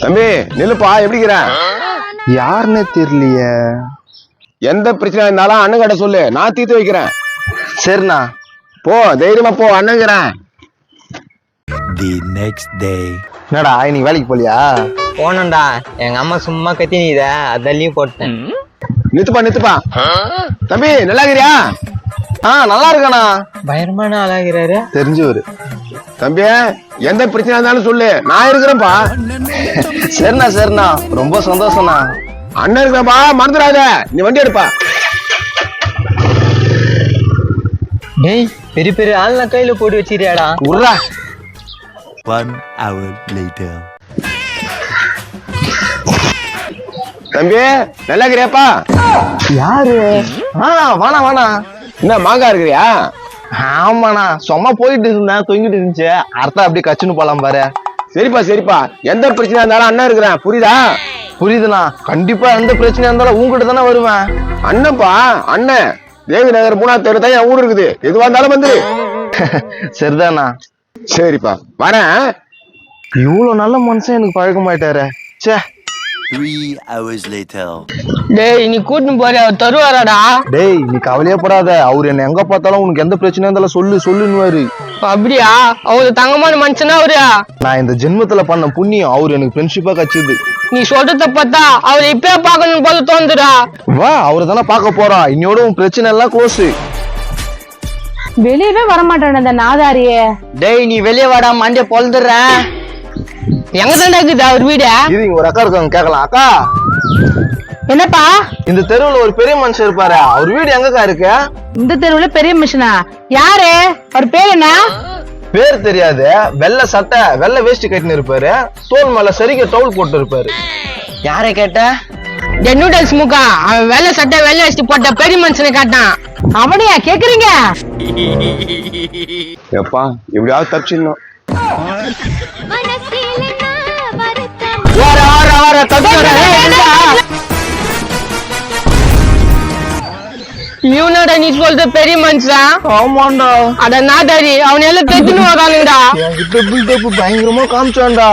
தம்பி நில்லுப்பா, எப்படிங்கிற? யாருன்னே தெரியலையே. எந்த பிரச்சனை இருந்தாலும் அண்ணன் கிட்ட சொல்லு, நான் தீர்த்து வைக்கிறேன். சரிண்ணா. போ, தைரியமா போ, அண்ணங்கிறேன். The next day. என்னடா இன்னைக்கு வேலைக்கு போலியா? போனண்டா, எங்க அம்மா சும்மா கத்தினித, அதான் லீவ் போட்டேன். நித்துப்பா. தம்பி நல்லா இருக்கிறியா? நல்லா இருக்கானா? பயங்கரமான ஆளாகிறாரு. தெரிஞ்சவரு. தம்பி எந்த பிரச்சனை இருந்தாலும் சொல்லு, நான் இருக்கிறேன்ப்பா. சரிண்ணா, ரொம்ப சந்தோஷம்ண்ணா. அண்ணன் இருக்கப்பா, மறந்துடாத. நீ வண்டி எடுப்பா. டேய், பெரிய பெரிய ஆள்லாம் கையில போட்டு வச்சிருக்கியாடா. உர்ரா. 1 hour later. தம்பி நல்லா இருக்கிறியாப்பா? யாரு? வாணா. என்ன மாங்காய் இருக்கிறியா? ஆமாண்ணா, சும்மா போயிட்டு இருந்தேன், தொங்கிட்டு இருந்துச்சு. அர்த்தம் அப்படியே கச்சுன்னு போலாம் பாரு. சரிப்பா, எந்த பிரச்சனையா இருந்தாலும் அண்ணன் இருக்கிறேன், புரியுதா? புரியுதுண்ணா. கண்டிப்பா எந்த பிரச்சனையா இருந்தாலும் உங்ககிட்ட தானே வருவேன். அண்ணன்ப்பா, அண்ணன் தேவி நகர் 3ஆவது தெரு தான் என் ஊர் இருக்குது. எதுவா இருந்தாலும் வந்து. சரிதாண்ணா. சரிப்பா, வரேன். இவ்வளவு நல்ல மனுஷன் எனக்கு பழக்கமாயிட்டாரு. சே. 3 hours later. டேய், நீ கூட்டின்னு போறியா, அவர் தருவாராடா? டேய் நீ கவலையே படாத. அவரு என்ன எங்க பார்த்தாலும் உனக்கு எந்த பிரச்சனையா இருந்தாலும் சொல்லுன்னுவாரு. அப்படியா? அவரு தங்கமான மனுஷனா அவரா? நான் இந்த ஜென்மத்துல பண்ண புண்ணியம் அவரு எனக்கு ஃப்ரெண்ட்ஷிப்பா கச்சிது. நீ சொல்றத பார்த்தா அவர் இப்பயே பாக்கணும் போல தோந்துடா. வா, அவரு தானே பார்க்க போறான். இன்னையோட உன் பிரச்சனை எல்லாம் க்ளோஸ். வெளியவே வரமாட்டான இந்த நாதாரியே. டேய், நீ வெளியே வாடா, மண்டே பொழுதுறேன். எங்க தாண்டா இருக்குது அவர் வீடு? இது இங்க ஒரு அக்கா இருக்காங்க, கேட்கலாம். அக்கா, என்னப்பா? இந்த தெருவுல ஒரு பெரிய மனுஷன் இருப்பாரு, அவர் வீடு எங்கக்கா இருக்கு? இந்த தெருவுல பெரிய மிஷனா? யாரு அவர் பேர் என்ன? பேர் தெரியாது. வெள்ளை சட்டை வெள்ளை வேஷ்டி கட்டின்னு இருப்பாரு, தோல் மேல சரிக்க டவுல் போட்டு இருப்பாரு. யாரை கேட்ட? நூடல்ஸ் முக்கா, அவன் வெள்ளை சட்டை வெள்ளை வச்சு போட்ட பெரிய மனுஷனை காட்டான். அவனையா கேக்குறீங்க? எப்பா எப்படியாவது தப்பிச்சிடணும். இவனோட நீ சொல்ற பெரிய மனுஷன்? ஆமாண்டா. அட நாதாரி, அவன் எல்லாம் தெரிஞ்சுன்னு வரானுங்கடா. பயங்கரமா காமிச்சான்டா.